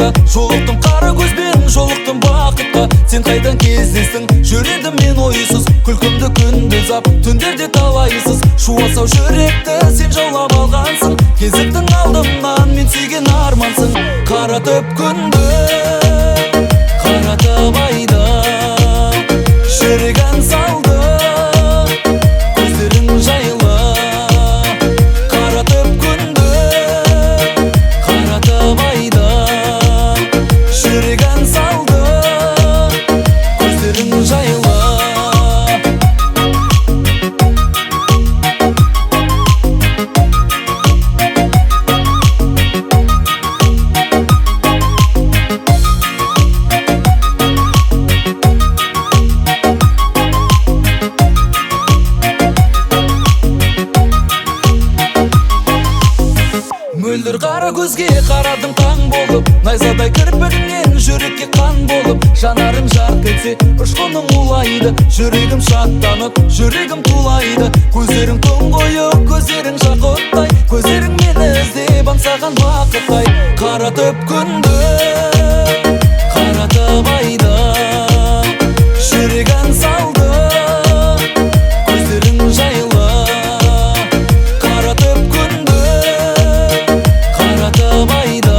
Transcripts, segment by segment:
уақытта. Жолықтым қара көзбен, жолықтым бақытқа. Сен қайдан кездестің, жүредім мен ойсыз. Күлкімді күндіз ап, түндерде талайсыз. Шуасау жүректі сен жаулап алғансың. Кезіктің алдымнан, мен сүйген армансың. Қаратып күнді, қаратып айды, жүрек ән салды, көздерің жайлы. Қаратып күнді, қаратып айды, жүрек ән салды, көздерің жайлы. Мөлдір қара көзге қарадым таң болып, найзадай кірпігіңнен жүрекке қан болып. Жанарың жарқ етсе ұшқының улайды, жүрегім шаттанып, жүрегім тулайды. Көздерің тұңғиық, көздерің жақұттай, көздерің мені іздеп аңсаған бақыттай. Қаратып күнді, қаратып айды, жүрек ән салды, көздерің жайлы. Қаратып күнді, қаратып айды,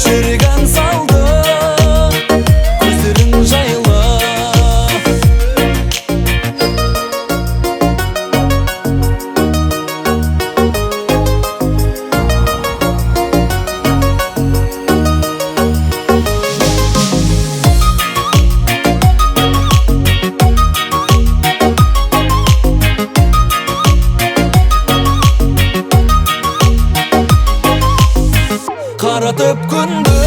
жүрек ән салды, көздерің жайлы. Қаратып күнді,